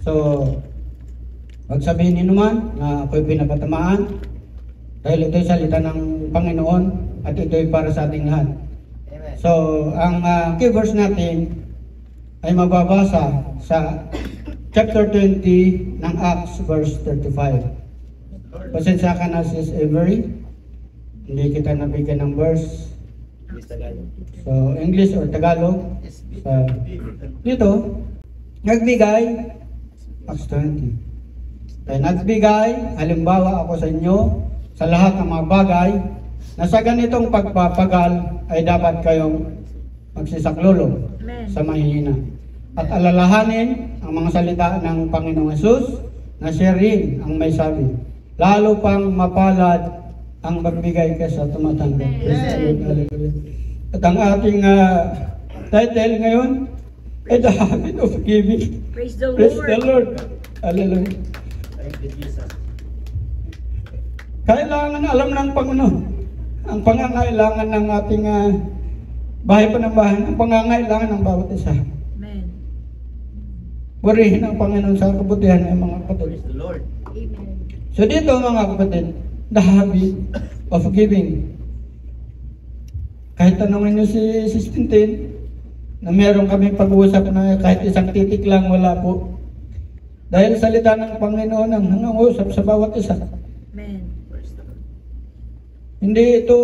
So, huwag sabihin ninuman na ako'y pinapatamaan dahil ito'y salita ng Panginoon at ito'y para sa ating lahat. So, ang key verse natin ay mababasa sa chapter 20 ng Acts verse 35. Pasensya ka na, Sis Avery, hindi kita nabigyan ng verse. So, English or Tagalog. So, dito, nagbigay, Acts 20. Kaya nagbigay, halimbawa ako sa inyo, sa lahat ng mga bagay, na sa ganitong pagpapagal ay dapat kayong magsisaklolo sa mahihina. At alalahanin ang mga salita ng Panginoong Hesus na siya rin ang may sabi. Lalo pang mapalad ang magbigay kaysa tumatanggap. At ang ating title ngayon ay The Habit of Giving. Praise the Praise the Lord. Lord. Hallelujah. Kailangan alam ng Panginoon ang pangangailangan ng ating bahay panambahan, ang pangangailangan ng bawat isa. Amen. Purihin ang Panginoon sa kabutihan ng mga kapatid. Praise the Lord. Amen. So dito mga kapatid, the habit of giving. Kahit tanongin nyo si Tintin, na meron kami pag-uusap na kahit isang titik lang wala po. Dahil salita ng Panginoon ang nangungusap sa bawat isa. Amen. Hindi ito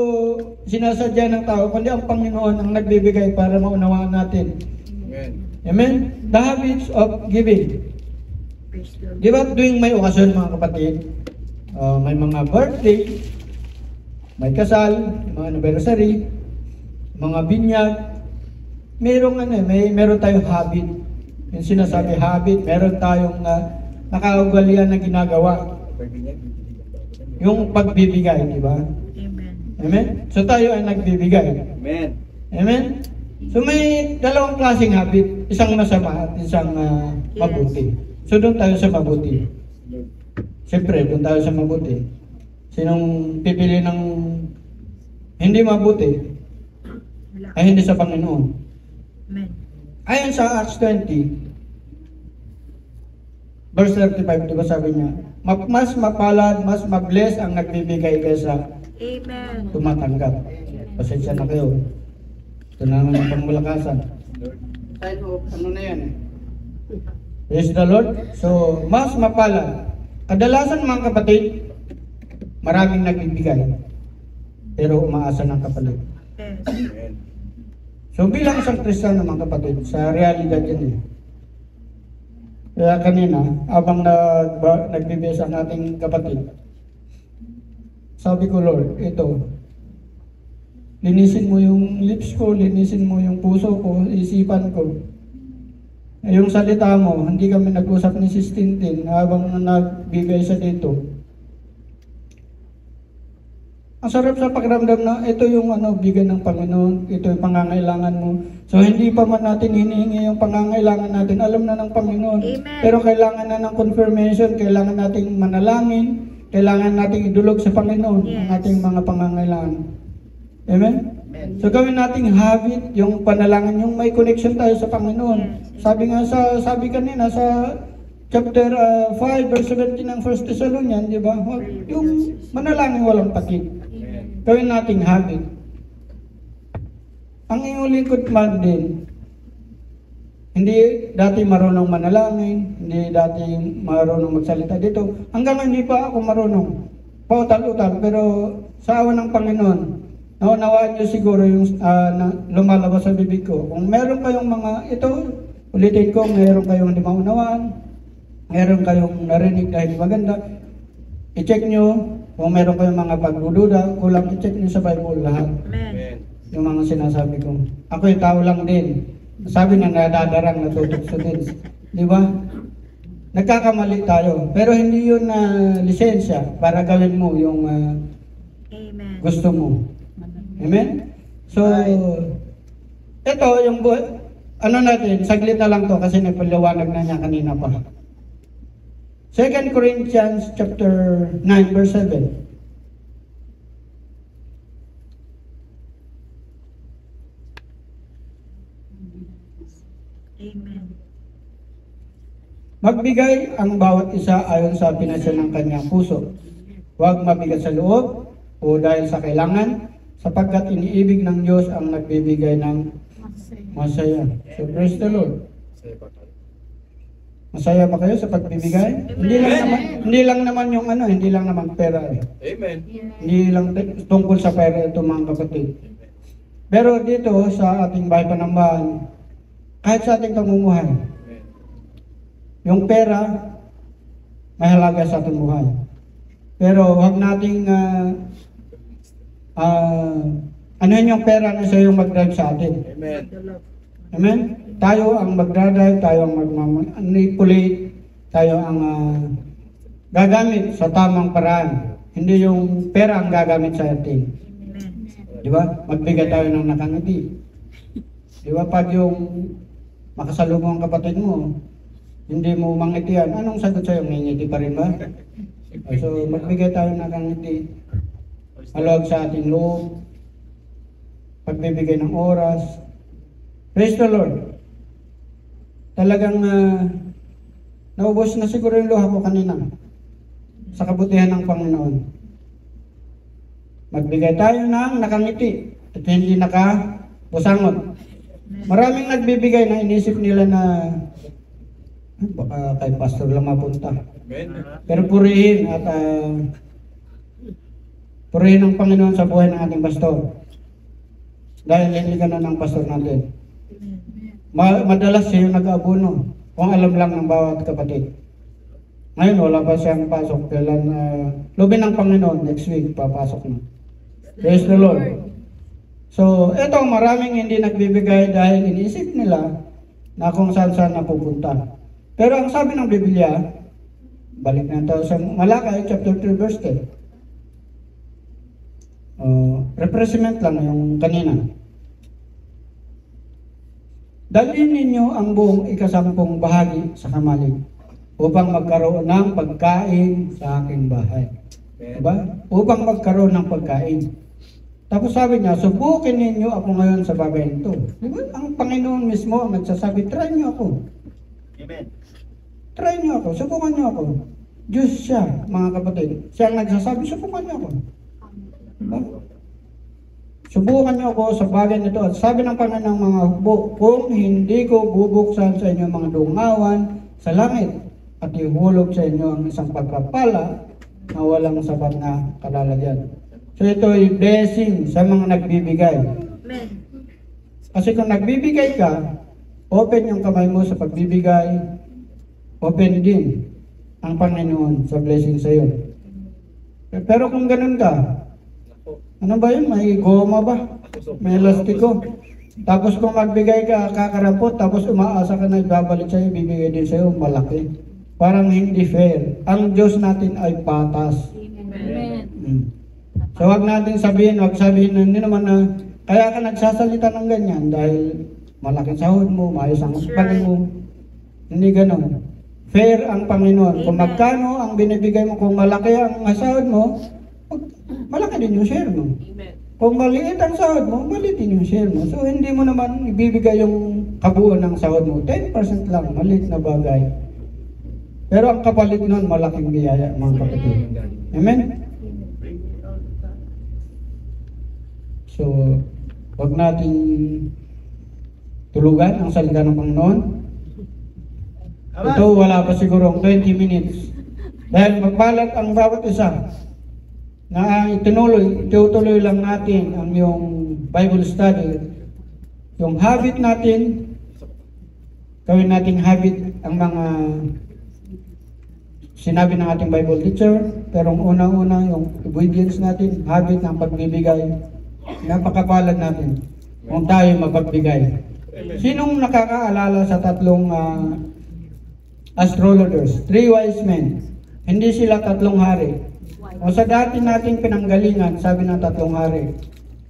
sinasadya ng tao, kundi ang Panginoon ang nagbibigay para maunawaan natin. Amen. Amen? The habits of giving. Praise the Lord. Di ba tuwing may okasyon mga kapatid, may mga birthday, may kasal, mga anniversary, mga binyag, meron tayong habit. Yung sinasabi habit, meron tayong nakaugalian na ginagawa. Yung pagbibigay, di ba? Amen. Amen? So tayo ay nagbibigay. Amen. Amen? So may dalawang klaseng habit, isang masama at isang mabuti. So doon tayo sa mabuti. Siyempre, doon tayo sa mabuti. Sinong pipili ng hindi mabuti Wala. ay hindi sa Panginoon. Amen. Ayon sa Acts 20, verse 35, di ba sabi niya, mas mapalad, mas mabless ang nagbibigay kaysa Amen. tumatanggap. Pasensya na kayo. Ito naman yung pangmalakasan. Sign of, ano na yan? Praise the Lord. So, mas mapalad. Kadalasan mga kapatid, maraming nagbibigay. Pero umaasa ng kapalit. Yes. Amen. So bilang isang Kristiyano mga kapatid, sa realidad yan eh. Kaya kanina, habang nagbibigay ang ating kapatid, sabi ko, Lord, ito, linisin mo yung lips ko, linisin mo yung puso ko, isipan ko. Yung salita mo, hindi kami nag-usap ni Sis Tintin habang nagbigay siya dito. Ang sarap sa pakiramdam na ito yung bigyan ng Panginoon, ito yung pangangailangan mo. So hindi pa man natin hinihingi yung pangangailangan natin, alam na ng Panginoon. Amen. Pero kailangan na ng confirmation, kailangan nating manalangin, kailangan nating idulog sa Panginoon ang Yes. ating mga pangangailangan. Amen? Amen. So gawin nating habit yung panalangin, yung may connection tayo sa Panginoon. Yes. Sabi kanina sa chapter 5 verse 17 ng 1 Thessalonians, di ba? Yung manalangin walang pakit. Gawin nating habit. Ang iyong lingkod man din, hindi dati marunong manalangin, hindi dati marunong magsalita dito. Hanggang hindi pa ako marunong. Pautal-utal, pero sa awa ng Panginoon, naunawaan niyo siguro yung lumalabas sa bibig ko. Kung meron kayong mga, ito, ulitin ko, meron kayong hindi maunawaan, meron kayong narinig na hindi maganda, i-check nyo. Kung meron kayong mga pagdududa, kulang i-check nyo sa Bible lahat. Amen. Yung mga sinasabi ko. Ako'y tao lang din. Sabi na nadadarang natutokso din. Di ba? Nagkakamali tayo. Pero hindi yun lisensya para gawin mo yung Amen. gusto mo. Amen? So, ito yung natin, saglit na lang to kasi nagpaliwanag na niya kanina pa. 2 Corinthians chapter 9 verse 7. Amen. Magbigay ang bawat isa ayon sa pinasya ng kanyang puso. Huwag mabigat sa loob o dahil sa kailangan, sapagkat iniibig ng Diyos ang nagbibigay ng masaya. So praise the Lord. Masaya ba kayo sa pagbibigay? Hindi lang naman yung hindi lang naman pera. Amen. Hindi lang tungkol sa pera ito mga kapatid. Pero dito sa ating bahay panambahan, kahit sa ating pamumuhay, yung pera, mahalaga sa ating buhay. Pero huwag nating anuhin yung pera na siya yung mag-drive sa atin. Amen. Amen? Tayo ang mag-drive, tayo ang mag-manipulate, tayo ang gagamit sa tamang paraan. Hindi yung pera ang gagamit sa atin. Di ba? Magbigay tayo ng nakangiti. Di ba? Pag yung makasalubong ang kapatid mo, hindi mo mangitian, anong sagot sa'yo? Ngingiti pa rin ba? So, magbigay tayo ng nakangiti. Maluwag sa ating loob. Pagbibigay ng oras. Praise the Lord. Talagang naubos na siguro yung luha ko kanina sa kabutihan ng Panginoon. Magbigay tayo ng nakangiti at hindi nakabusangot. Maraming nagbibigay na inisip nila na baka kay pastor lang mapunta. Amen. Pero purihin at purihin ang Panginoon sa buhay ng ating pastor. Dahil hindi ka na ng pastor natin. Madalas siya yung nag-abuno kung alam lang ng bawat kapatid. Ngayon wala pa siyang pasok. Kailan lubin ng Panginoon next week papasok na. Praise the Lord. So eto maraming hindi nagbibigay dahil iniisip nila na kung saan napupunta. Pero ang sabi ng Biblia, balik na tayo sa Malakay chapter 3 verse 10. Represent lang yung kanina. Dalhin ninyo ang buong ikasampung bahagi sa kamalig upang magkaroon ng pagkain sa aking bahay. Diba? Upang magkaroon ng pagkain. Tapos sabi niya, subukin ninyo ako ngayon sa bagay ito. Diba? Ang Panginoon mismo ang nagsasabi, try niyo ako. Amen. Try niyo ako, subukan niyo ako. Diyos siya, mga kapatid. Siya ang nagsasabi, subukan niyo ako. Diba? Subukan niyo ako sa bagay nito. At sabi ng Panginoon ng mga hukbo, kung hindi ko bubuksan sa inyo mga dungawan sa langit at ihulog sa inyo ang isang pagpapala na walang sapat na kalalagyan. So ito ay blessing sa mga nagbibigay. Amen. Kasi kung nagbibigay ka, open yung kamay mo sa pagbibigay, open din ang Panginoon sa blessing sa iyo. Pero kung ganun ka, ano ba yun? May goma ba? May elastiko. Tapos kung magbigay ka, kakarampot, tapos umaasa ka na ibabalik sa'yo, bibigay din sa'yo, malaki. Parang hindi fair. Ang Diyos natin ay patas. Amen. So wag natin sabihin, wag sabihin na hindi naman na kaya ka nagsasalita ng ganyan dahil malaking sahod mo, maayos ang uspali mo. Hindi ganun. Fair ang Panginoon. Kung magkano ang binibigay mo, kung malaki ang sahod mo, malaki din yung share mo. Kung maliit ang sahod mo, maliit din yung share mo. So hindi mo naman ibibigay yung kabuuan ng sahod mo. 10% lang, maliit na bagay. Pero ang kapalit nun, malaking biyaya, mga kapatid. Amen? So, wag nating tulugan ang salita ng Panginoon. Ito, wala pa siguro 20 minutes. Dahil magbalat ang bawat isa na itutuloy lang natin ang yung Bible study. Yung habit natin, gawin nating habit ang mga sinabi ng ating Bible teacher. Pero ang unang-una, yung obedience natin, habit ng pagbibigay. Napakapalad natin kung tayo mapagbigay. Sinong nakakaalala sa tatlong astrologers? 3 wise men. Hindi sila tatlong hari. O sa dati nating pinanggalingan, sabi ng tatlong hari.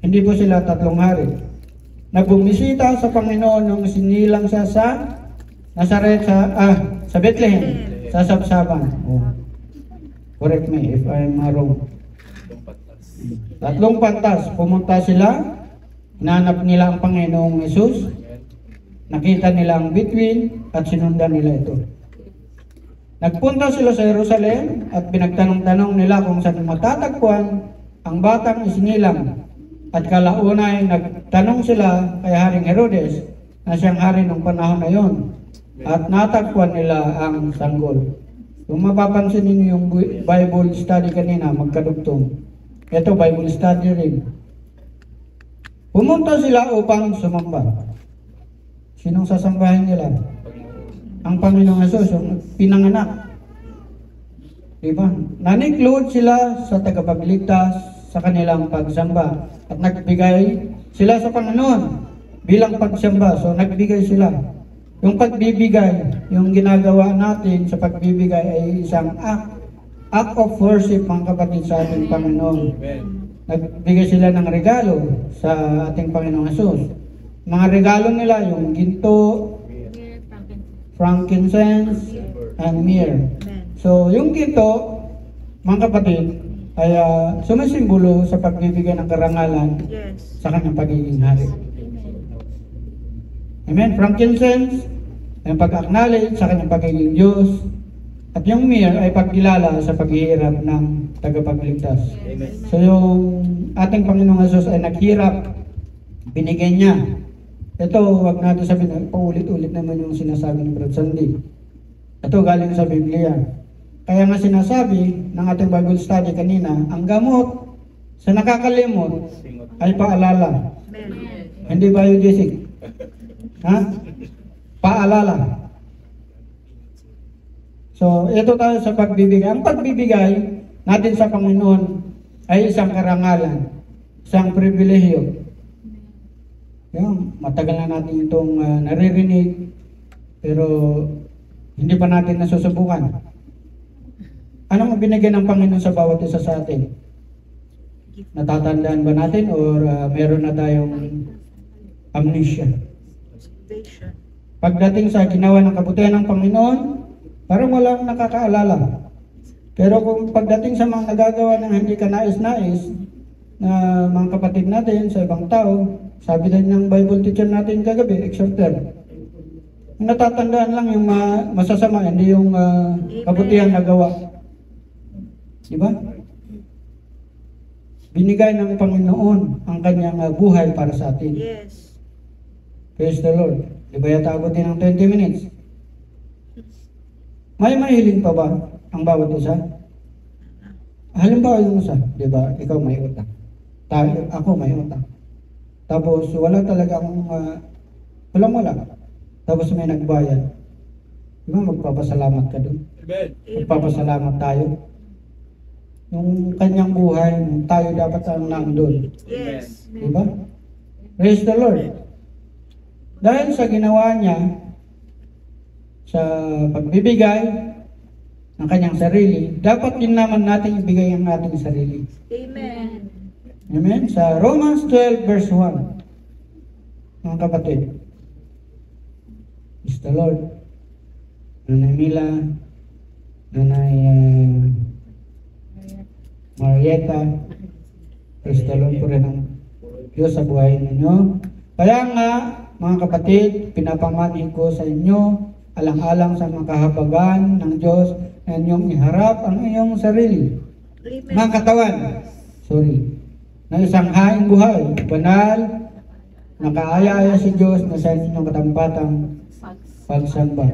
Hindi po sila tatlong hari. Nagbumisita sa Panginoon nung sinilang siya sa Nazaret, sa Bethlehem, sa Sabsaban. Oh. Correct me if I'm wrong. Tatlong pantas, pumunta sila, hinanap nila ang Panginoong Jesus, nakita nila ang bituin, at sinundan nila ito. Nagpunta sila sa Jerusalem at pinagtanong-tanong nila kung saan matatagpuan ang batang isinilang. At kalaunay nagtanong sila kay Haring Herodes na siyang hari ng panahon na yon. At natagpuan nila ang sanggol. Kung mapapansin ninyo yung Bible study kanina, magkadugtong. Ito, Bible study rin. Pumunta sila upang sumamba. Sinong sasambahin nila? Ang Panginoong Hesus, yung pinanganak. Diba? Naniklod sila sa tagapagligtas sa kanilang pagsamba. At nagbigay sila sa Panginoon bilang pagsamba. So nagbigay sila. Yung pagbibigay, yung ginagawa natin sa pagbibigay ay isang act of worship, mga kapatid, sa ating Panginoon. Nagbigay sila ng regalo sa ating Panginoong Hesus. Mga regalo nila, yung ginto, frankincense, and myrrh. So, yung ginto, mga kapatid, ay sumisimbolo sa pagbibigay ng karangalan sa kanyang pagiging hari. Amen? Frankincense, yung pag-acknowledge sa kanyang pagiging Diyos. At yung myrrh ay pagkilala sa paghihirap ng tagapagligtas. So, yung ating Panginoong Hesus ay naghirap, binigay niya. Ito, wag natin sabihin, paulit-ulit naman yung sinasabi ni Brad Sandy. Ito galing sa Biblia. Kaya nga sinasabi ng ating Bible study kanina, ang gamot sa nakakalimot ay paalala. Hindi ba yung Jessic? Ha? Paalala. So, ito tayo sa pagbibigay. Ang pagbibigay natin sa Panginoon ay isang karangalan, isang pribilehyo. Yung, matagal na natin itong naririnig, pero hindi pa natin nasusubukan. Anong binigay ng Panginoon sa bawat isa sa atin? Natatandaan ba natin or meron na tayong amnesia? Pagdating sa ginawa ng kabutihan ng Panginoon, parang walang nakakaalala. Pero kung pagdating sa mga nagagawa ng hindi ka nais-nais, na mga kapatid natin sa ibang tao, sabi din ng Bible teacher natin kagabi, exhorter, natatandaan lang yung masasama, hindi yung kabutihan na gawa. Diba? Binigay ng Panginoon ang kanyang buhay para sa atin. Yes. Praise the Lord. Di ba yata abutin ng 20 minutes? May mahiling pa ba ang bawat isa? Halimbawa yung isa, di ba? Ikaw may utang. Ako may utang. Tapos wala talaga akong, wala. Tapos may nagbayad. Di ba magpapasalamat ka doon? Magpapasalamat tayo. Yung kanyang buhay, tayo dapat ang nandun. Yes. Di ba? Praise the Lord. Dahil sa ginawa niya, sa pagbibigay ng kanyang sarili, dapat din naman natin ibigay ang ating sarili. Amen. Amen? Sa Romans 12 verse 1, mga kapatid, praise the Lord. Nanay Mila, Nanay Marieta, praise the Lord po rin ang Diyos sa buhay ninyo. Kaya nga, mga kapatid, pinapamanhin ko sa inyo, alang-alang sa mga kahabagan ng Diyos na inyong iharap ang iyong sarili. Amen. Mga katawan, na isang haing buhay, banal, nakaaya-aya si Diyos na sa inyong katampatang pagsamba.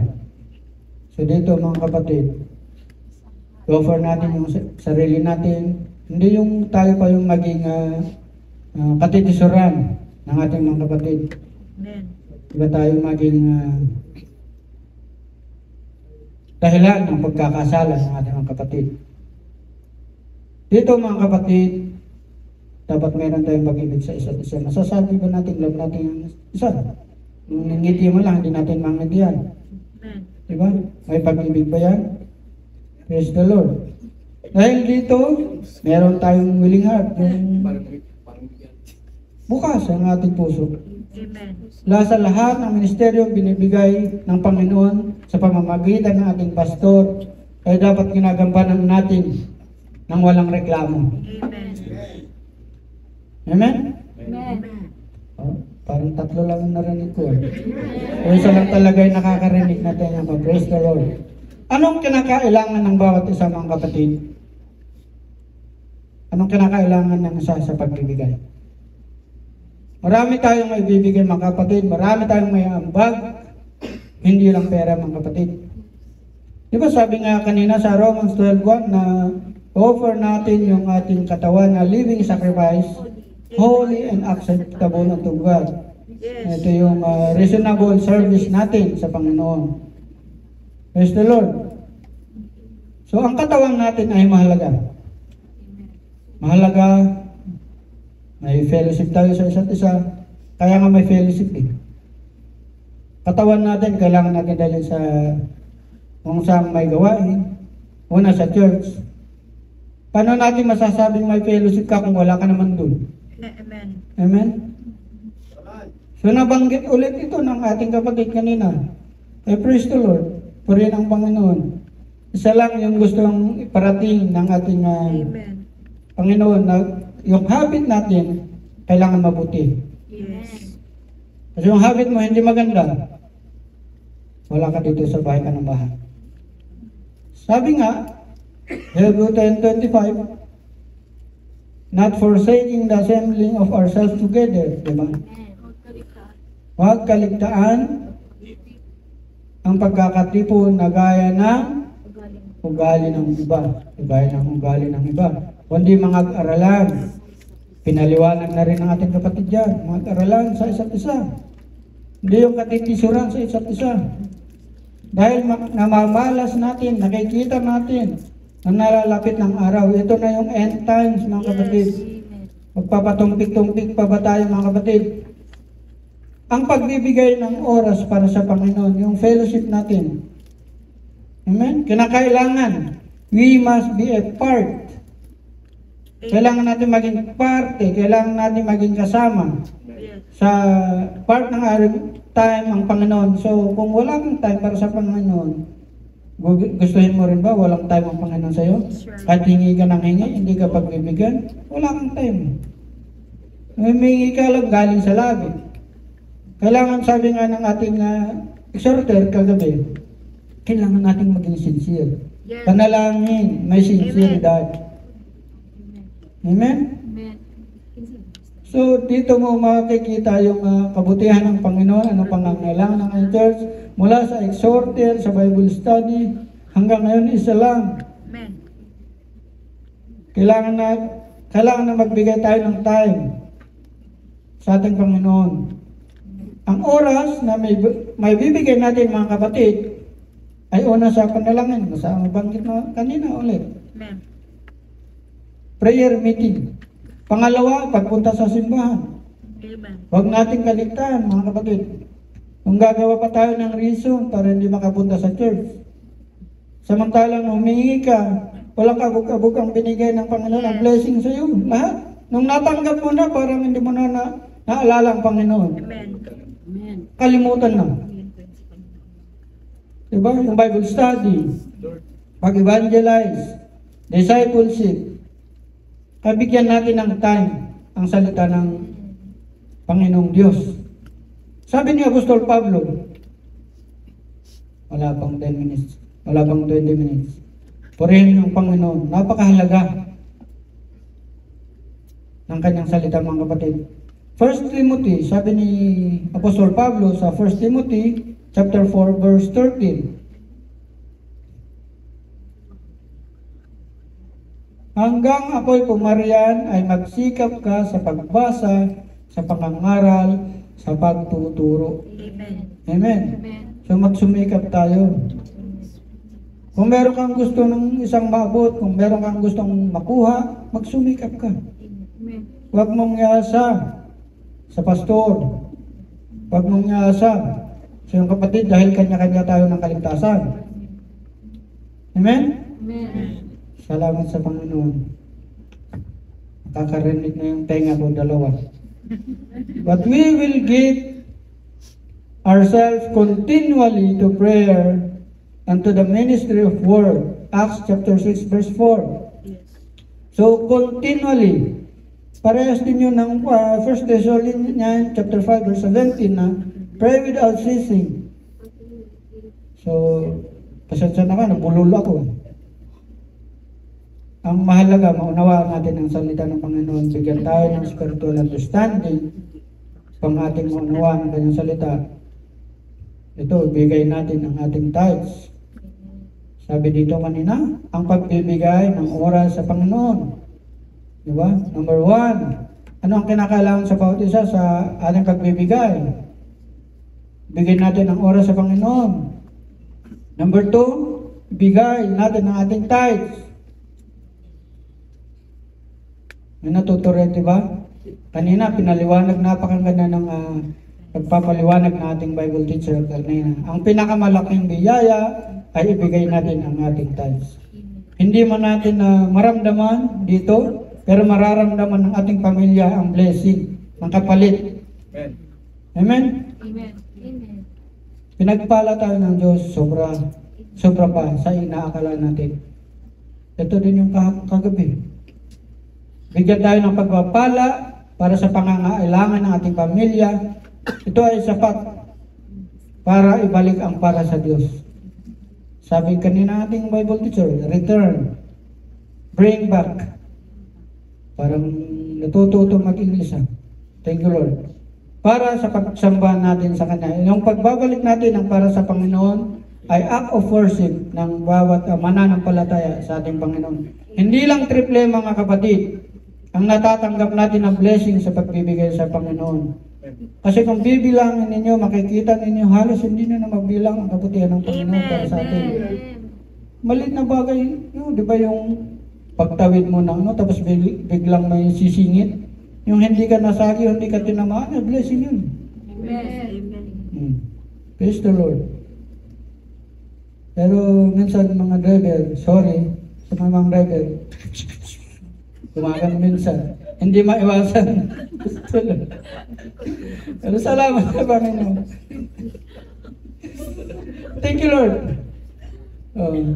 So dito mga kapatid, offer natin yung sarili natin, hindi yung tayo pa yung maging katitisuran ng ating mga kapatid. Amen. Diba tayo maging dahilan ng pagkakasala ng ating mga kapatid. Dito mga kapatid, dapat meron tayong pag-ibig sa isa't isa. Masasabi ba natin, love natin yung isa? Nung nangiti mo lang, hindi natin mangitian. Amen. Diba? May pag-ibig ba yan? Praise the Lord. Dahil dito, meron tayong willing heart. Yung bukas ang ating puso. Amen. Sa lahat ng ministeryo binibigay ng Panginoon sa pamamagitan ng ating pastor ay dapat ginagampanan natin ng walang reklamo. Amen. Amen? Amen. Oh, parang tatlo lang ang narinig ko. O isa lang talaga yung nakakarinig natin yan. Praise the Lord. Anong kinakailangan ng bawat isa, mga kapatid? Anong kinakailangan ng isa sa pagbibigay? Marami tayong may bibigay, mga kapatid. Marami tayong may ambag. Hindi lang pera, mga kapatid. Di ba sabi nga kanina sa Romans 12:1 na offer natin yung ating katawan na living sacrifice, holy and acceptable unto God. Yes. Ito yung reasonable service natin sa Panginoon. Praise the Lord. So ang katawan natin ay mahalaga. Mahalaga, may fellowship tayo sa isa't isa. Kaya nga may fellowship eh. Katawan natin, kailangan natin dalhin sa kung saan may gawain. Una sa church. Paano natin masasabing may fellowship ka kung wala ka naman dun? Amen. Amen? So nabanggit ulit ito ng ating kapatid kanina. Praise the Lord. Purihin ang Panginoon. Isa lang yung gustong iparating ng ating Amen. Panginoon na yung habit natin kailangan mabuti. Yes. Kasi yung habit mo hindi maganda, wala ka dito sa bahay ka ng bahay. Sabi nga, Hebrews 10:25, not forsaking the assembling of ourselves together, diba? Huwag kaligtaan ang pagkakatipon na gaya ng ugali ng iba. Gaya ng ugali ng iba. Kundi mga aralan. Pinaliwanag na rin ng ating kapatid dyan. Mga aralan sa isa't isa. Hindi yung katitisuran sa isa't isa. Dahil namamalas natin, nakikita natin na nalalapit ng araw. Ito na yung end times, mga kapatid. Magpapatumpik-tumpik pa ba tayo, mga kapatid? Ang pagbibigay ng oras para sa Panginoon, yung fellowship natin. Amen? Kinakailangan. We must be a part. Kailangan natin maging parte. Kailangan natin maging kasama. Yes. Sa part ng time ang Panginoon. So, kung wala kang time para sa Panginoon, gustuhin mo rin ba walang time ang Panginoon sa'yo? Sure. Kahit hingi ka ng hingi, hindi ka pagbibigyan, wala kang time. Humingi ka lang galing sa labi. Kailangan, sabi nga ng ating exhorter kagabi, kailangan natin maging sincere. Yes. Panalangin, may sinceridad. Amen? Amen. So, dito mo makikita yung kabutihan ng Panginoon, ano pangangailangan ng ating church, mula sa exhorter, sa Bible study, hanggang ngayon isa lang. Amen. Kailangan na magbigay tayo ng time sa ating Panginoon. Ang oras na may bibigay natin, mga kapatid, ay una sa panalangin. Masama banggit na kanina ulit. Amen. Prayer meeting. Pangalawa, pagpunta sa simbahan. Amen. Huwag nating kaligtaan, mga kapatid. Kung gagawa pa tayo ng reason para hindi makapunta sa church. Samantalang humingi ka, walang kabuk-kabuk ang binigay ng Panginoon, ang blessing sa iyo. Lahat. Nung natanggap mo na, parang hindi mo na naalala ang Panginoon. Amen. Amen. Kalimutan na. Diba? Yung Bible study, pag-evangelize, discipleship, kabigyan natin ng time ang salita ng Panginoong Diyos. Sabi ni Apostol Pablo, wala pang 10 minutes, wala pang 20 minutes. Purihin ang Panginoon. Napakahalaga ng kanyang salita, mga kapatid. 1 Timothy, sabi ni Apostol Pablo sa 1 Timothy chapter 4 verse 13. Hanggang ako'y pumarian ay magsikap ka sa pagbasa, sa pangangaral, sa pagtuturo. Amen. Amen. Amen. So magsumikap tayo. Kung meron kang gusto ng isang maabot, kung meron kang gustong makuha, magsumikap ka. Amen. Huwag mong iasa sa pastor. Huwag mong iasa sa iyong kapatid dahil kanya-kanya tayo ng kaligtasan. Amen? Amen. Salamat sa Panginoon. Nakakarinig na yung tenga ko, dalawa. But we will give ourselves continually to prayer and to the ministry of word. Acts chapter 6 verse 4. Yes. So, continually. Parehas din yun ng 1 Thessalonians chapter 5 verse 17 na pray without ceasing. So, Pasensya na ka, nabulol ako. Ang mahalaga, maunawaan natin ang salita ng Panginoon. Bigyan tayo ng spiritual understanding pang ating maunawaan ang kanyang salita. Ito, bigay natin ang ating tithes. Sabi dito kanina, ang pagbibigay ng oras sa Panginoon. Diba? Number 1, ano ang kinakailangan sa bawat isa sa ating pagbibigay? Bigyan natin ang oras sa Panginoon. Number 2, bigay natin ang ating tithes. May natuturet, diba? Kanina, pinaliwanag, napakaganda ng pagpapaliwanag ng ating Bible teacher kanina. Ang pinakamalaking biyaya ay ibigay natin ang ating tithes. Hindi man natin maramdaman dito, pero mararamdaman ng ating pamilya ang blessing, ang kapalit. Amen. Amen? Amen. Amen. Pinagpala tayo ng Diyos, sobra pa sa inaakala natin. Ito din yung kagabi. Bigyan tayo ng pagpapala para sa pangangailangan ng ating pamilya. Ito ay sapat para ibalik ang para sa Diyos. Sabi kanina ating Bible teacher, return, bring back. Parang natututo mag-English. Thank you, Lord. Para sa pagsamba natin sa Kanya. Yung pagbabalik natin ng para sa Panginoon ay act of worship ng bawat mananampalataya sa ating Panginoon. Hindi lang triple, mga kapatid, ang natatanggap natin ng blessing sa pagbibigay sa Panginoon. Kasi kung bibilangin ninyo, makikita ninyo, halos hindi na mabilang ang kabutihan ng Panginoon para sa atin. Maliit na bagay, di ba yung pagtawid mo ng tapos biglang may sisingit? Yung hindi ka nasagi, hindi ka tinamaan, blessing yun. Amen. Praise the Lord. Pero minsan mga driver, sorry, sa mga driver, tumagan minsan. Hindi maiwasan. Pero salamat sa Panginoon. Thank you, Lord.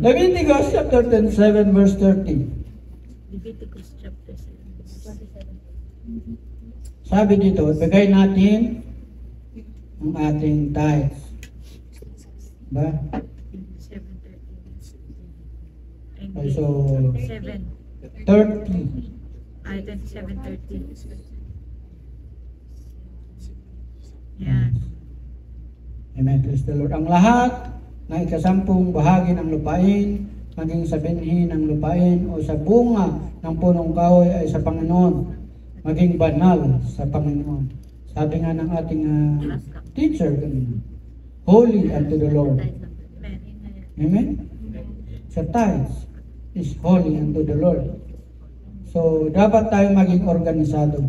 Leviticus chapter 27 verse 30. Leviticus chapter 7. Sabi dito, bigay natin ang ating tithes. Ba? 7:30. Okay, so 7. 30. Ay, 27:30. Yan. Amen. Praise the Lord. Ang lahat ng ikasampung bahagi ng lupain, maging sa binhi ng lupain o sa bunga ng punong kahoy ay sa Panginoon. Maging banal sa Panginoon. Sabi nga ng ating teacher kanina, holy unto the Lord. Amen? Sa tithes is holy unto the Lord. So, dapat tayo maging organisado.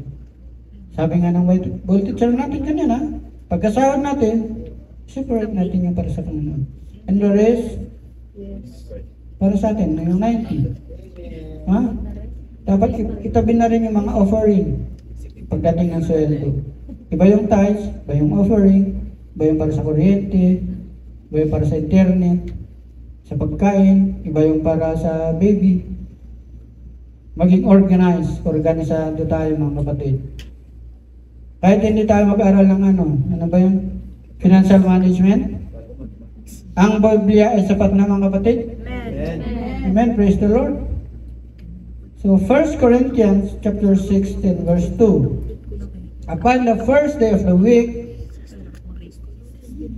Sabi nga ng Bible teacher natin kanina, pagkasahod natin, separate natin yung para sa Panginoon. And the rest, para sa atin, yung 90. Ha? Dapat itabi na rin yung mga offering pagdating ng sweldo. Iba yung tithes, iba yung offering, iba yung para sa kuryente, iba yung para sa internet, sa pagkain, iba yung para sa baby. Maging organisado tayo mga kapatid. Kahit hindi tayo mag-aral ng ano ba yung financial management? Ang Biblia ay sapat na mga kapatid? Amen. Amen. Praise the Lord. So 1 Corinthians chapter 16 verse 2. Upon the first day of the week,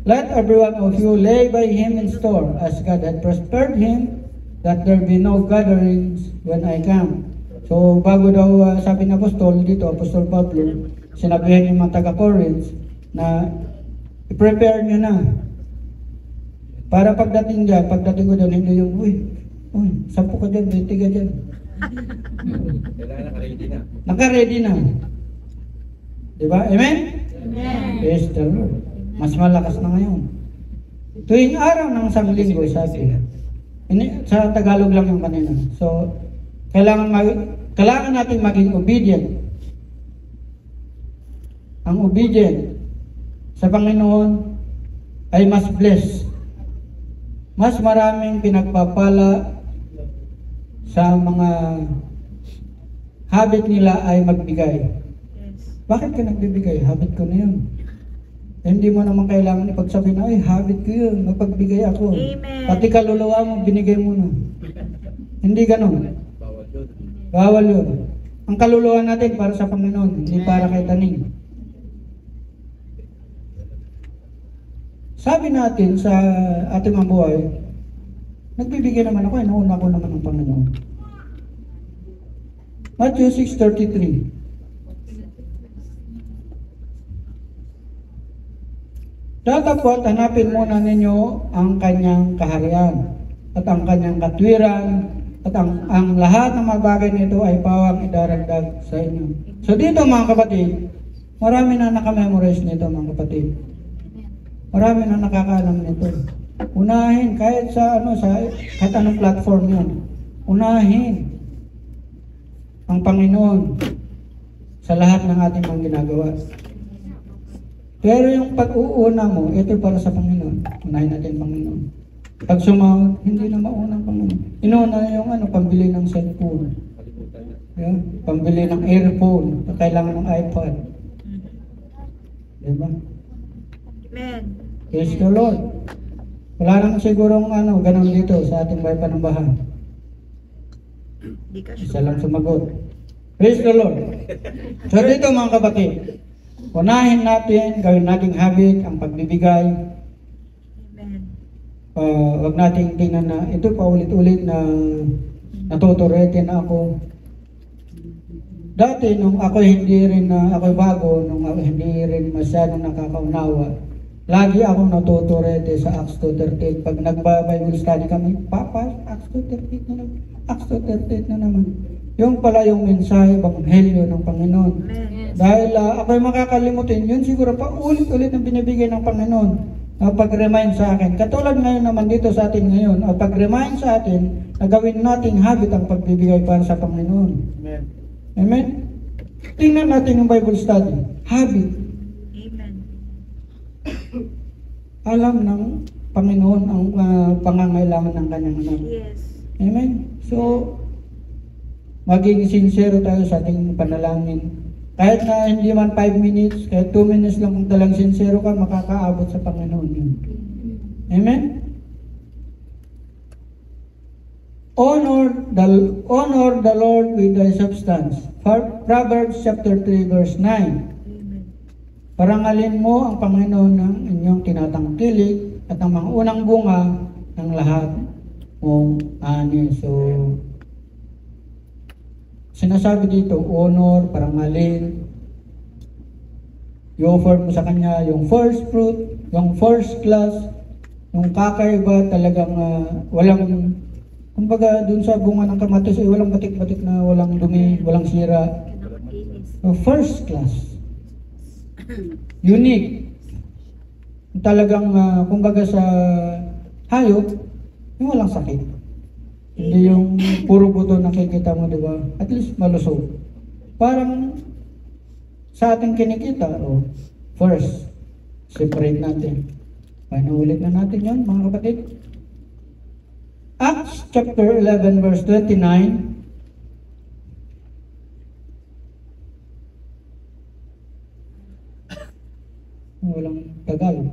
let every one of you lay by him in store, as God had prospered him, that there be no gatherings when I come. So, bago daw sabi ng Apostol dito, Apostol Pablo, sinabihan yung mga taga-Corinth na i-prepare nyo na. Para pagdating ko doon, hindi yung, uy, 10 ka dyan, 20 ka dyan. Kailangan naka-ready na. Naka-ready na. Diba? Amen? Amen. Praise the Lord. Mas malakas na ngayon. Tuwing araw ng isang linggo, sabi. Sa Tagalog lang yung kanina. So, kailangan natin maging obedient. Ang obedient sa Panginoon ay mas blessed. Mas maraming pinagpapala sa mga habit nila ay magbigay. Yes. Bakit ka nagbibigay? Habit ko na yun. Hindi mo naman kailangan ipagsabihin, ay, habit ko yun, mapagbigay ako. Amen. Pati kaluluwa mo, binigay mo na. Hindi ganun. Bawal yun. Bawal yun. Ang kaluluwa natin para sa Panginoon, hindi para kay taning. Sabi natin sa ating mga buhay, nagbibigay naman ako, inuuna ko naman ng Panginoon. Matthew 6:33. Datapot, hanapin muna ninyo ang kanyang kaharian at ang kanyang katwiran at ang lahat ng mga bagay nito ay pawang idaragdag sa inyo. So dito mga kapatid, marami na nakamemorize nito mga kapatid. Marami na nakakaalam nito. Unahin, kahit sa kahit anong platform yan, unahin ang Panginoon sa lahat ng ating mga ginagawa. Pero yung pag-uuna mo, ito para sa Panginoon. Unahin natin Panginoon. Pag sumahod, hindi na mauna ang Panginoon. Inuuna na yung pambili ng cellphone. Kalimutan na. Yeah? Pambili ng earphone. Kailangan ng iPad. Diba? Amen. Praise the Lord. Wala naman sigurong ganun dito sa ating bahay panambahan. Di ka Isa lang sure. sumagot. Praise the Lord. So dito mga kapatid, unahin natin, gawin nating habit ang pagbibigay. Amen. Wag nating tingnan na ito pa ulit-ulit na natuturete na ako. Dati nung ako ako bago, nung ako hindi rin masyadong nakakaunawa, lagi akong natuturete sa Acts 2:38. Pag nagba-Bible study kami, Papa, Acts 2:38 na naman. Acts 2:38 na naman. Yung pala yung mensahe, Ebanghelyo ng Panginoon. Amen. Dahil ako'y makakalimutin, yun siguro pa ulit-ulit na binibigay ng Panginoon. Pag-remind sa akin. Katulad ngayon naman dito sa atin ngayon, pag-remind sa atin na gawin nating habit ang pagbibigay para sa Panginoon. Amen. Amen? Tingnan natin yung Bible study. Habit. Amen. Alam ng Panginoon ang pangangailangan ng kanyang anak. Yes. Amen? So, maging sincere tayo sa ating panalangin. Kahit na hindi man 5 minutes, kahit 2 minutes lang kung talang sincere ka, makakaabot sa Panginoon yun. Amen? Honor the Lord with thy substance. Proverbs chapter 3 verse 9. Amen. Parangalin mo ang Panginoon ng inyong tinatangkilik at ang mga unang bunga ng lahat mong ani. So, sinasabi dito, honor, parangalin. I-offer mo sa Kanya yung first fruit, yung first class, yung kakaiba talagang walang, kumbaga dun sa bunga ng kamatis ay walang batik-batik na walang dumi, walang sira. Kinakakinis. So, first class. Unique. Talagang, kumbaga sa hayop, yung walang sakit. Hindi yung puro buto nakikita mo, di ba? At least malusog. Parang sa ating kinikita, first, separate natin. Panuulit na natin yun, mga kapatid. Acts chapter 11 verse 29. Walang tagal.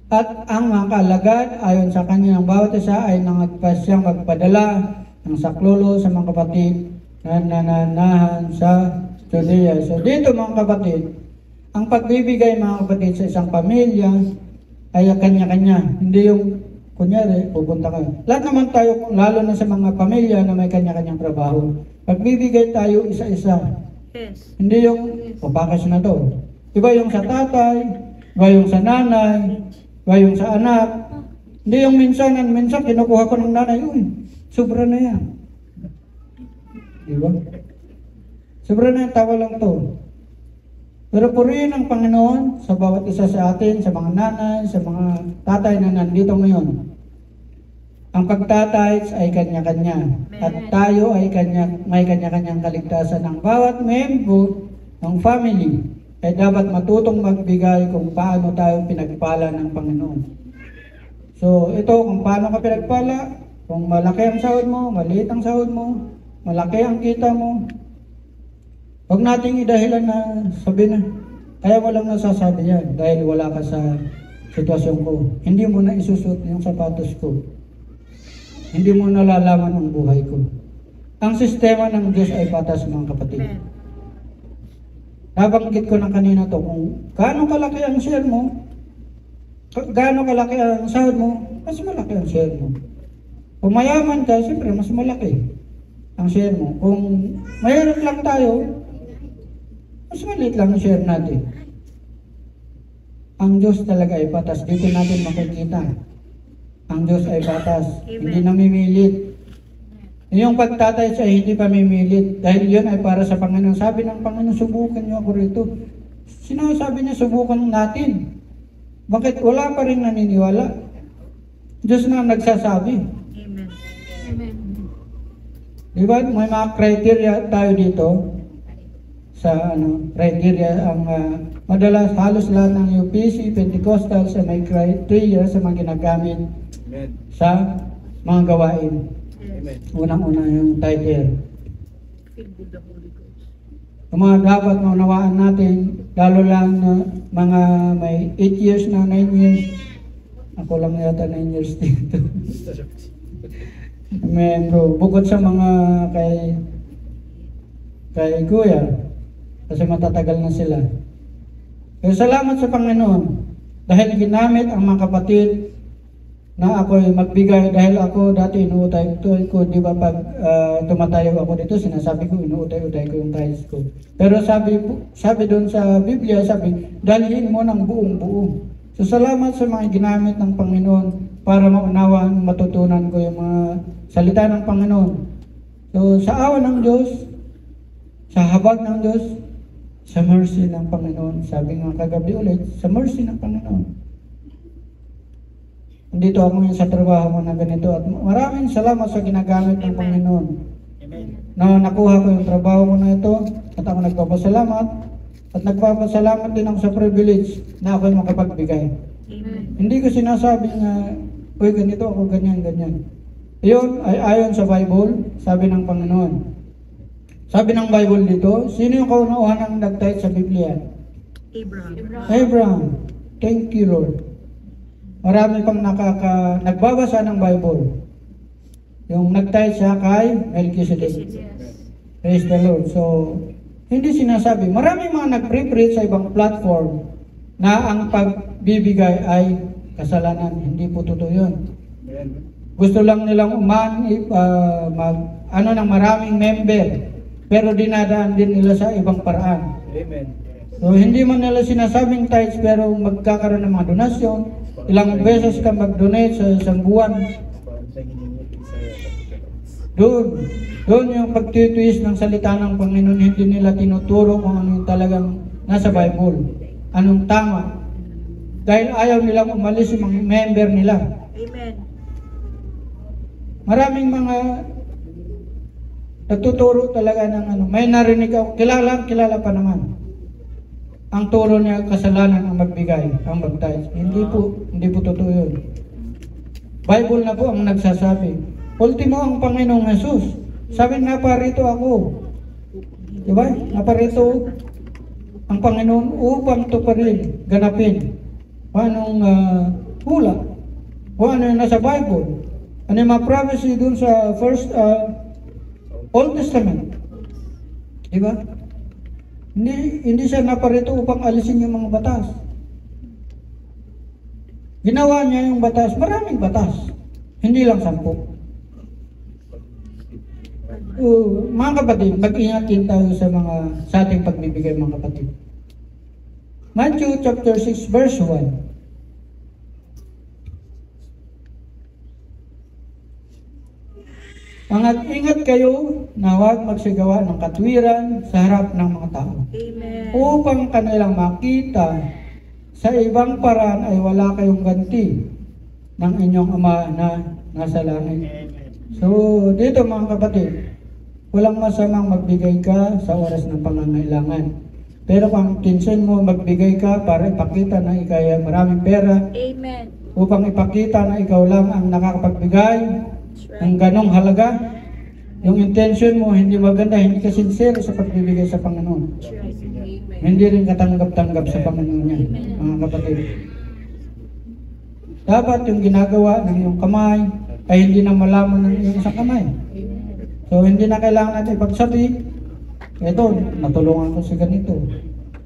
At ang mga kalagad ayon sa kanya ng bawat isa ay nangagpasyang magpadala ng saklolo sa mga kapatid na nananahan sa Judea. So dito mga kapatid, ang pagbibigay mga kapatid sa isang pamilya ay kanya-kanya. Hindi yung kunyari, pupunta ka. Lahat naman tayo, lalo na sa mga pamilya na may kanya-kanyang trabaho. Pagbibigay tayo isa-isa. Yes. Hindi yung, papakas na to. Iba yung sa tatay, iba yung sa nanay, iba yung sa anak. Hindi yung minsan kinukuha ko ng nanay, uy, sobra na yan. Diba? Sobra na yan, tawa lang to. Pero purihin ang Panginoon sa bawat isa sa atin, sa mga nanay, sa mga tatay na nandito ngayon. Ang pagtatay ay kanya-kanya. At tayo ay may kanya-kanyang kaligtasan ng bawat membro ng family. Ay dapat matutong magbigay kung paano tayo pinagpala ng Panginoon. So ito, kung paano ka pinagpala, kung malaki ang sahod mo, maliit ang sahod mo, malaki ang kita mo, huwag nating idahilan na sabi na, Kaya mo lang nasasabi yan dahil wala ka sa sitwasyon ko. Hindi mo na isusot yung sapatos ko. Hindi mo nalalaman ang buhay ko. Ang sistema ng Diyos ay patas, mga kapatid. Amen. Nabanggit ko na kanina to, kung gaano kalaki ang share mo, gaano kalaki ang sahod mo, mas malaki ang share mo. Kung mayaman ka, siyempre mas malaki ang share mo. Kung mahirap lang tayo, mas maliit lang ang share natin. Ang Diyos talaga ay patas. Dito natin makikita. Ang Diyos ay patas. Amen. Hindi namimilit. Yung pagtatay siya hindi pa mimilit. Dahil yun ay para sa Panginoon. Sabi ng Panginoon, subukan niyo ako rito. Sinasabi niya, subukan natin. Bakit wala pa rin naniniwala? Diyos na ang nagsasabi. Amen. Amen. Diba? May mga criteria tayo dito. Sa criteria, ang madalas halos lahat ng UPC, Pentecostal, sa may criteria sa mga ginagamit Amen. sa mga gawain. Amen. Unang-una yung title. Feel good the Holy Ghost. Ang mga dapat maunawaan natin, lalo lang na mga may 8 years na, 9 years. Ako lang yata 9 years dito. Membro, bukod sa mga kay Kuya, kasi matatagal na sila. Pero salamat sa Panginoon dahil ginamit ang mga kapatid na ako ay magbigay dahil ako dati inuutay ko, di ba pag tumatayo ako dito, sinasabi ko inuutay ko yung tithes ko. Pero sabi doon sa Biblia, sabi, dalhin mo ng buong buo. So salamat sa mga ginamit ng Panginoon para maunawaan, matutunan ko yung mga salita ng Panginoon. So sa awa ng Diyos, sa habag ng Diyos, sa mercy ng Panginoon. Sabi nga kagabi ulit, sa mercy ng Panginoon. Nandito ako ngayon sa trabaho mo na ganito at maraming salamat sa ginagamit ng Panginoon. Na nakuha ko yung trabaho ko na ito at ako nagpapasalamat at nagpapasalamat din ako sa privilege na ako makapagbigay. Amen. Hindi ko sinasabi na, uy ganito ako, ganyan. Iyon ay ayon sa Bible, sabi ng Panginoon. Sabi ng Bible dito, sino yung kaunahan ang nag-tithe sa Biblia? Abraham. Abraham. Thank you, Lord. Marami pang nagbabasa ng Bible. Yung nag-tithe siya kay Melchizedek. Praise the Lord. So, hindi sinasabi. Maraming mga nag-preach sa ibang platform na ang pagbibigay ay kasalanan. Hindi po totoo yun. Amen. Gusto lang nilang ng maraming member. Pero dinadaan din nila sa ibang paraan. Amen. So hindi man nila sinasabing tithes pero magkakaroon ng mga donasyon. Ilang beses ka mag-donate sa isang buwan. Doon yung pagtitwist ng salita ng Panginoon, hindi nila tinuturo kung ano yung talagang nasa Bible. Anong tama. Dahil ayaw nilang umalis yung mga member nila. Amen. Maraming mga nagtuturo talaga ng may narinig ako, kilala pa naman. Ang turo niya, kasalanan ang magbigay, ang mag-tithe. Hindi po totoo yun. Bible na po ang nagsasabi. Ultimo ang Panginoong Jesus. Sabi, naparito ako. Diba? Naparito ang Panginoon upang tuparin, ganapin. Anong hula? O ano yung nasa Bible? Ano yung mga prophecy dun sa Old Testament. Diba? Hindi siya naparito upang alisin yung mga batas. Ginawa niya yung batas, maraming batas. Hindi lang 10. Mga kapatid, mag-ingat din tayo sa ating pagbibigay, mga kapatid. Matthew chapter 6 verse 1. Ingat kayo na huwag magsigawa ng katwiran sa harap ng mga tao. Amen. Upang kanilang makita sa ibang paraan ay wala kayong ganti ng inyong Ama na nasa langit. So, dito mga kapatid, walang masamang magbigay ka sa oras ng pangangailangan. Pero kung tinsin mo magbigay ka para ipakita na ikaw ay maraming pera, Amen. upang ipakita na ikaw lang ang nakakapagbigay ng ganong halaga, yung intention mo hindi maganda, hindi ka sincere sa pagbibigay sa Panginoon. That's right. hindi rin katanggap-tanggap sa Panginoon yan, mga kapatid. Dapat yung ginagawa ng iyong kamay ay hindi na malaman ng iyong isang kamay. So hindi na kailangan natin ipagsabi, eto, natulungan ko sa ganito.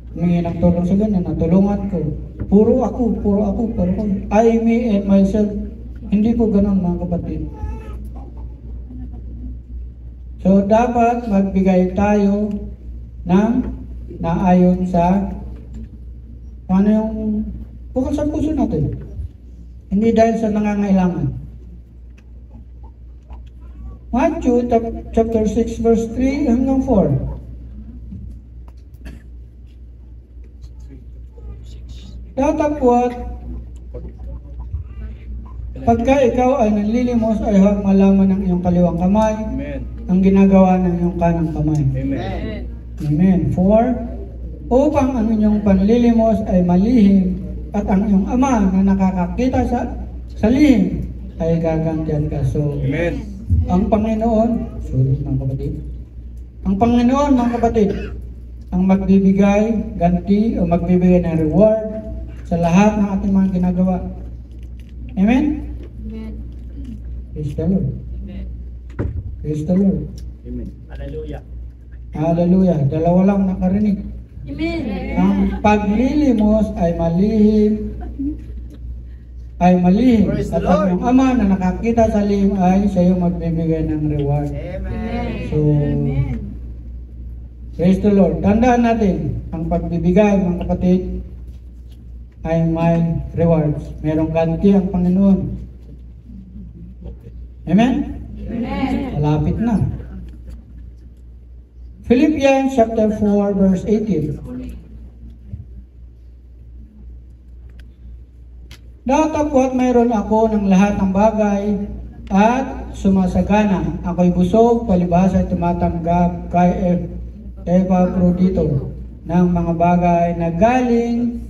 Humingi ng tulong sa ganyan, natulungan ko. Puro ako. I, me, and myself. Hindi po ganun, mga kapatid. So dapat magbigay tayo ng naayon sa ano yung bukal sa puso natin. Hindi dahil sa nangangailangan. Matthew chapter 6 verse 3 hanggang 4. Datapwat, pagka ikaw ay nanlilimos ay huwag malaman ng iyong kaliwang kamay Amen. ang ginagawa ng iyong kanang kamay. Amen. Amen. 4. Upang ang inyong panlilimos ay malihim at ang iyong ama na nakakakita sa lihim ay gagantihan ka. So, Amen. ang Panginoon, mga kapatid, ang Panginoon, mga kapatid, ang magbibigay ganti o magbibigay ng reward sa lahat ng ating mga ginagawa. Amen? Praise the Lord. Praise the Lord. Amen. Hallelujah. Dalawa lang nakarinig. Ang paglilimos ay malihim. Praise the At Lord. ang iyong ama na nakakita sa lihim ay sa iyo magbibigay ng reward. Amen. So, praise the Lord. Tandaan natin, ang pagbibigay, mga kapatid, ay may rewards. Merong ganti ang Panginoon. Amen? Malapit na. Philippians chapter 4 verse 18. Datapwat mayroon ako ng lahat ng bagay at sumasagana. Ako'y busog, palibhasa ay tumatanggap kay Epaprodito ng mga bagay na galing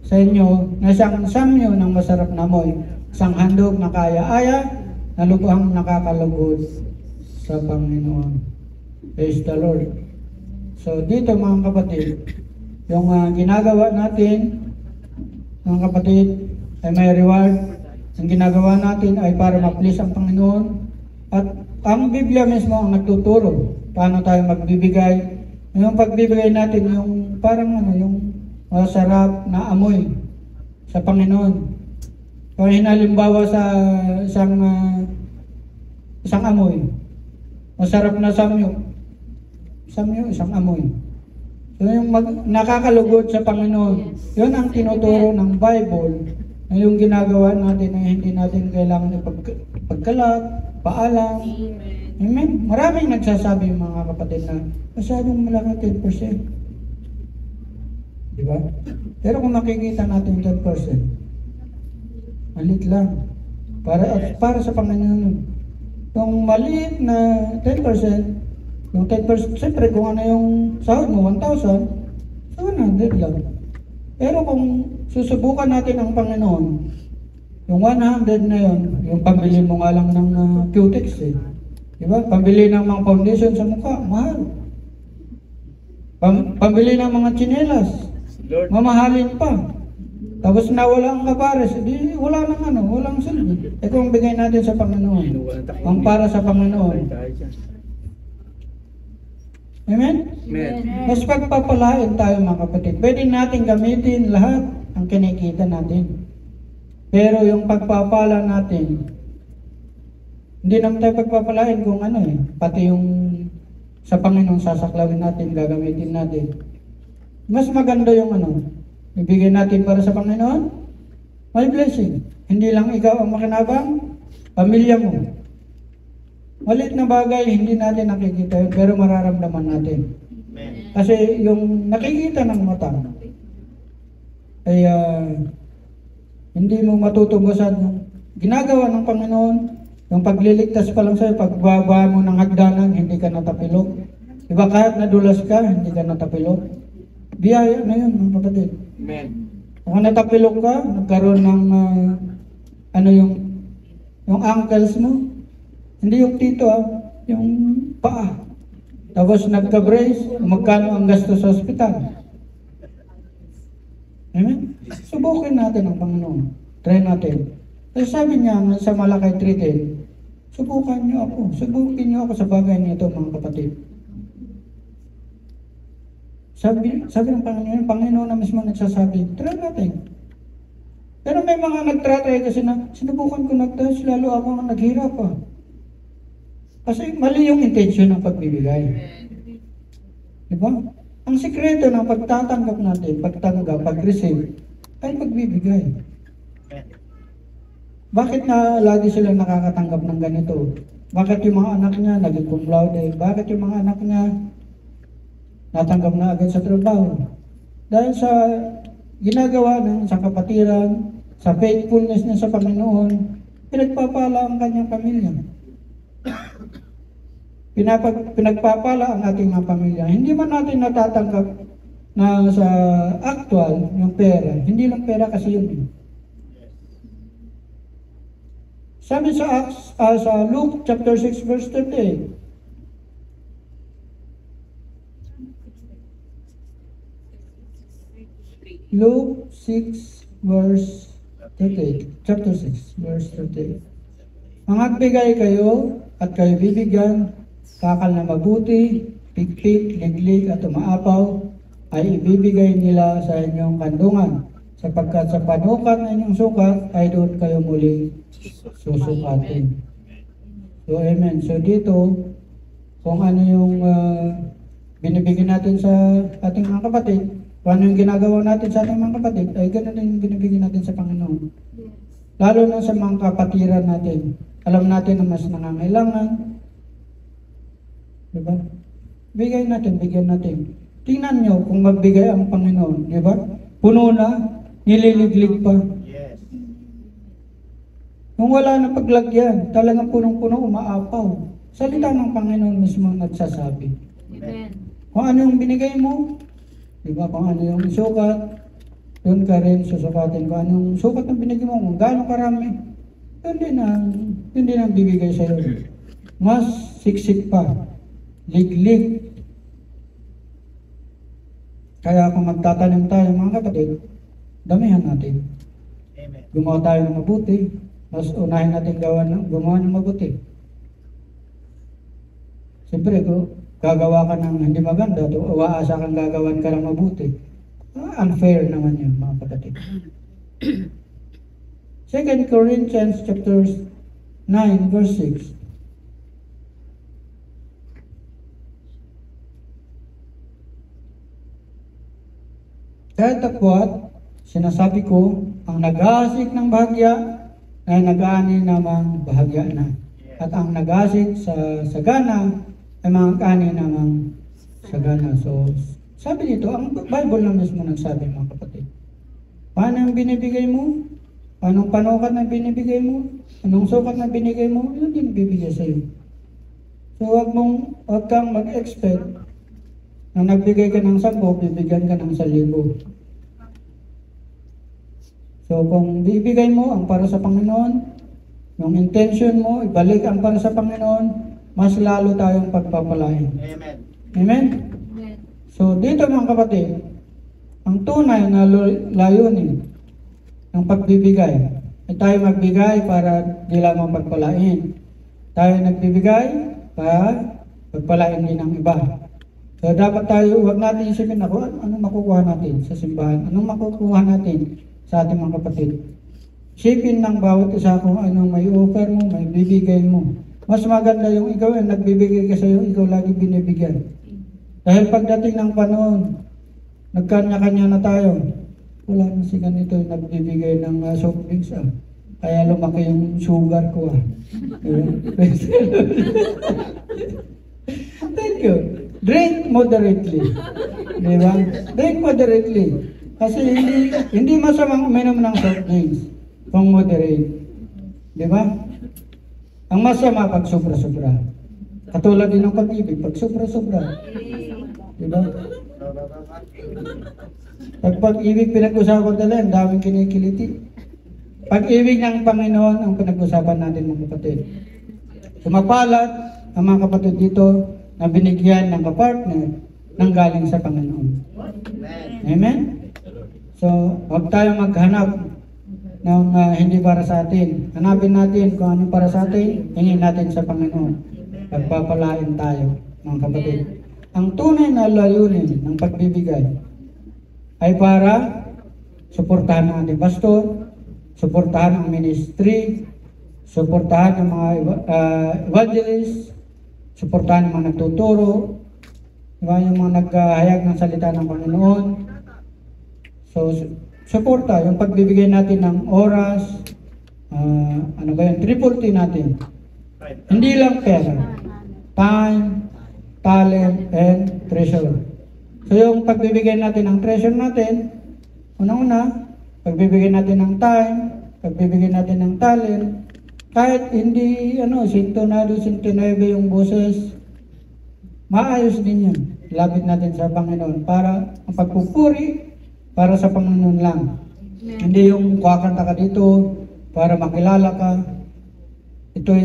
sa inyo na siyang samyo ng masarap na amoy, isang handog na kaya-aya na lubhang nakakalugod sa Panginoon. Praise the Lord. So dito, mga kapatid, yung ginagawa natin, mga kapatid, ay may reward. Ang ginagawa natin ay para ma-please ang Panginoon. At ang Biblia mismo ang nagtuturo paano tayo magbibigay. Yung pagbibigay natin, yung parang yung masarap na amoy sa Panginoon. Kung hinalimbawa sa isang amoy, masarap na samyo, isang amoy. So yung nakakalugod sa Panginoon, yun ang tinuturo ng Bible na yung ginagawa natin na hindi natin kailangan ipagkalat, paalam. Amen. Maraming nagsasabi, mga kapatid, na masyadong malaki 10%. Di ba? Pero kung makikita natin 10%, maliit lang. Para sa Panginoon. Yung maliit na 10%, yung 10%, siyempre kung ano yung sahod mo, 1,000, so 100 lang. Pero kung susubukan natin ang Panginoon, yung 100 na yun, yung pambili mo nga lang ng Q-Tex Diba? Pambili ng mga foundation sa mukha, mahal. Pambili ng mga tsinelas, Lord. mamahalin pa. Tapos nawala ang kapares, di wala nang walang silbi. Kung bigay natin sa Panginoon, ang para sa Panginoon. Amen? Amen. Mas pagpapalain tayo, mga kapatid. Pwede natin gamitin lahat ang kinikita natin. Pero yung pagpapala natin, hindi naman tayo pagpapalain kung pati yung sa Panginoon sasaklawin natin, gagamitin natin. Mas maganda yung ibigay natin para sa Panginoon, may blessing. Hindi lang ikaw ang makinabang, pamilya mo. Maliit na bagay, hindi natin nakikita yun, pero mararamdaman natin. Kasi yung nakikita ng mata, ay hindi mo matutubusan yung ginagawa ng Panginoon, yung pagliligtas pa lang sa'yo, pagbaba mo ng hagdanan, hindi ka natapilok. Diba kahit nadulas ka, hindi ka natapilok. Biyaya na yun, mga kapatid. Amen. Kung natapilok ka, nagkaroon ng yung ankles mo, hindi yung tito yung paa. tapos nagka-brace, magkano ang gastos sa ospital? Amen? Subukin natin ang Panginoon. Try natin. Kasi sabi niya sa Malakay 3:10, subukan niyo ako. Subukin niyo ako sa bagay nito, mga kapatid. Sabi ng Panginoon na mismo nagsasabi, try natin. Pero may mga nagtratay kasi na, sinubukan ko nagtas, lalo ako ang naghirap pa. Kasi mali yung intention ng pagbibigay. Diba? Ang sikreto ng pagtatanggap natin, pag-receive, ay pagbibigay. Bakit na lagi sila nakakatanggap ng ganito? Bakit yung mga anak niya naging cum laude? Bakit yung mga anak niya natanggap na agad sa trabaho? Dahil sa ginagawa ng sa kapatiran, sa faithfulness niya sa Panginoon, pinagpapala ang kanyang pamilya. Pinagpapala ang ating mga pamilya. Hindi man natin natatanggap na sa actual, yung pera. Hindi lang pera kasi yun. Sabi sa Luke chapter 6 verse 38. Luke 6 verse 38. Chapter 6 verse 38. Mangagbigay kayo at kayo bibigyan, kakal na mabuti, pikpik, liglig at umaapaw ay ibibigay nila sa inyong kandungan, sapagkat sa panukat na inyong sukat ay doon kayo muli susukatin. So amen. So dito, kung ano yung binibigyan natin sa ating mga kapatid, kung ano yung ginagawa natin sa ating mga kapatid, ay ganoon din yung binibigyan natin sa Panginoon. Lalo na sa mga kapatiran natin. Alam natin na mas nangangailangan. Diba? Bigay natin, bigyan natin. Tingnan nyo kung magbigay ang Panginoon. Diba? Puno na, nililiglig pa. Yes. Nung wala na paglagyan, talagang punong-puno, umaapaw. Salita ng Panginoon mismo nagsasabi. Amen. Kung ano yung binigay mo, diba? Kung ano yung sukat, doon ka rin susukatin. Kung anong sukat ng binigay mo, kung gaano karami, yun din ang bibigay sa'yo. Mas siksik pa. Liglig. Kaya kung magtatanim tayo, mga kapatid, damihan natin. Amen. Gumawa tayo ng mabuti. Mas unahin natin gumawa ng mabuti. Siyempre, kung gagawa ka ng hindi maganda, uwaasa kang gagawan ka ng mabuti. Unfair naman yun, mga kapatid. 2 Corinthians chapter 9, verse 6. Kahit takwat, sinasabi ko, ang nag-aasik ng bahagya ay nag-aani namang bahagya na. At ang nag-aasik sa sagana ay mga-ani namang sagana. So, sabi dito, ang Bible na mismo nagsabi, mga kapatid. Paano ang binibigay mo? Anong panukat na binibigay mo? Anong sukat na binigay mo? Yun din bibigay sa iyo. So, huwag kang mag-expect na nagbigay ka ng 10, bibigyan ka ng 1,000. So, kung bibigay mo ang para sa Panginoon, yung intention mo, ibalik ang para sa Panginoon, mas lalo tayong pagpapalain. Amen. Amen? Amen. So, dito mga kapatid, ang tunay na layunin ng pagbibigay ay tayo magbigay para di lamang pagpalain. Tayo nagbibigay para pagpalain din ng iba. So, dapat tayo, huwag natin isipin ako, anong makukuha natin sa simbahan? Anong makukuha natin sa ating mga kapatid? Isipin ng bawat isa kung anong may offer mo, may bibigay mo. Mas maganda yung ikaw ay nagbibigay ka sa'yo, ikaw lagi binibigyan. Dahil pagdating ng panahon, nagkanya-kanya na tayo. Wala na si ganito yung nagbibigay ng soft drinks. Kaya lumaki yung sugar ko. Thank you. Drink moderately. Diba? Drink moderately. Kasi hindi masamang uminom ng soft drinks kung moderate. Diba? Ang masama pag sobra-sobra. Katulad din ng pag-ibig, pag sobra-sobra. Diba? Pag pag-ibig pinag-usapan nila, ang daming kinikiliti. Pag-ibig ng Panginoon ang pinag-usapan natin, mga kapatid. Sumapalat ang mga kapatid dito na binigyan ng kapartner nang galing sa Panginoon. Amen? So, huwag tayo maghanap ng hindi para sa atin. Hanapin natin kung ano para sa atin, hingin natin sa Panginoon. Pagpapalain tayo, mga kapatid. Ang tunay na layunin ng pagbibigay ay para suportahan ang ating pastor, suportahan ang ministry, suportahan ang mga evangelists, suportahan ang mga nagtuturo, diba, yung mga naghahayag ng salita ng Panginoon. So, suporta, yung pagbibigay natin ng oras, ano ba yun, triple T natin. Hindi lang pera, time, talent, and treasure. So, yung pagbibigay natin ng treasure natin, unang-una, pagbibigay natin ng time, pagbibigay natin ng talent, kahit hindi, sintonado, sintonebe yung boses, maayos din yun. Lapit natin sa Panginoon para ang pagpupuri, para sa Panginoon lang. Hindi yung kumakanta ka dito para makilala ka. Ito'y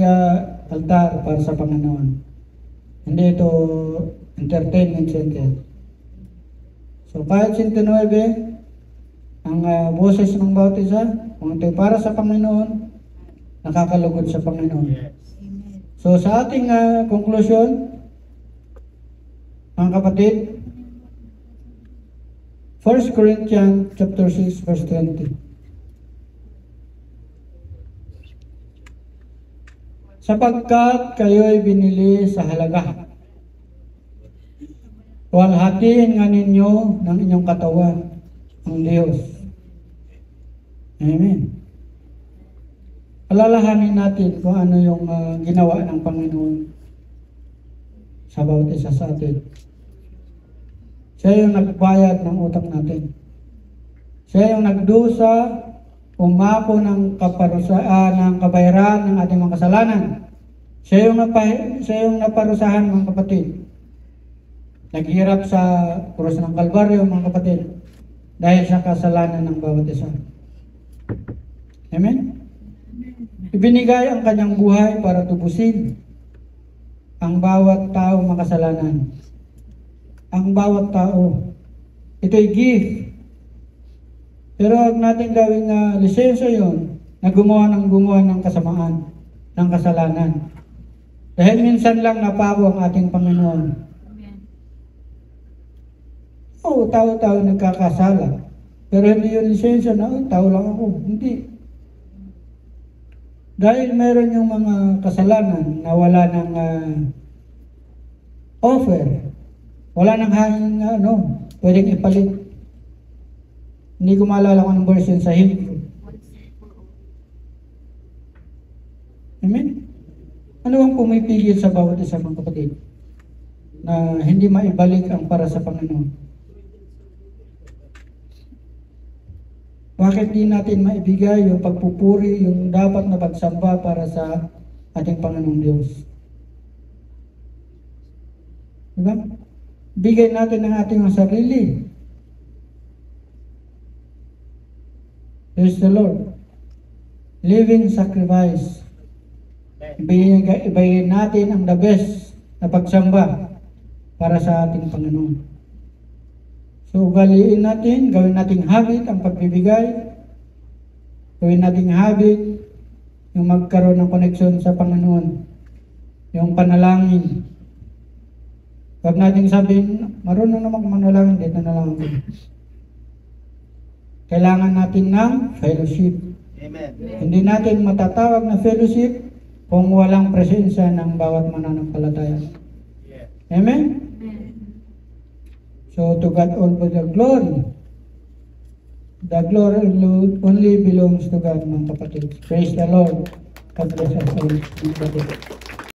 altar para sa Panginoon. Hindi ito entertainment center. So kahit 109, ang boses ng bawat isa, kung ito'y para sa Panginoon, nakakalugod sa Panginoon. So sa ating conclusion, mga kapatid, 1 Corinthians chapter 6 verse 20. Sapagkat kayo'y binili sa halaga, walhatiin nga ninyo ng inyong katawan ang Diyos. Amen. Alalahanin natin kung ano yung ginawa ng Panginoon sa bawat isa sa atin. Siya yung nagbayad ng utang natin. Siya yung nagdusa, umako ng kabayaran ng ating mga kasalanan. Siya yung naparusahan, mga kapatid. Naghirap sa krus ng Kalbaryo, mga kapatid, dahil sa kasalanan ng bawat isa. Amen? Ibinigay ang kanyang buhay para tubusin ang bawat tao makasalanan. Ang bawat tao. Ito'y gift. Pero huwag natin gawing lisensya yun na gumawa ng kasamaan, ng kasalanan. Dahil minsan lang napako ang ating Panginoon. Oo, tao-tao nagkakasala. Pero hindi yun lisensya na, tao lang ako. Hindi. Dahil meron yung mga kasalanan na wala ng offer. Wala nang hanging pwedeng ipalit. Hindi ko maalala kung anong version sa Hebrew. Amen? Ano ang pumipigil sa bawat isa, mga kapatid, na hindi maibalik ang para sa Panginoon? Bakit di natin maibigay yung pagpupuri, yung dapat na pagsamba para sa ating Panginoong Diyos? Diba? Bigay natin ang ating sarili. Praise the Lord. Living sacrifice. Ibigay natin ang the best na pagsamba para sa ating Panginoon. So, ugaliin natin, gawin nating habit ang pagbibigay. Gawin nating habit yung magkaroon ng koneksyon sa Panginoon. Yung panalangin. Huwag nating sabihin, marunong naman manalangin, dito na lang ako. Kailangan natin ng fellowship. Amen. Hindi natin matatawag na fellowship kung walang presensya ng bawat mananampalataya. Yeah. Amen? So, to God all for the glory. The glory only belongs to God, mga kapatid. Praise the Lord. God bless us all.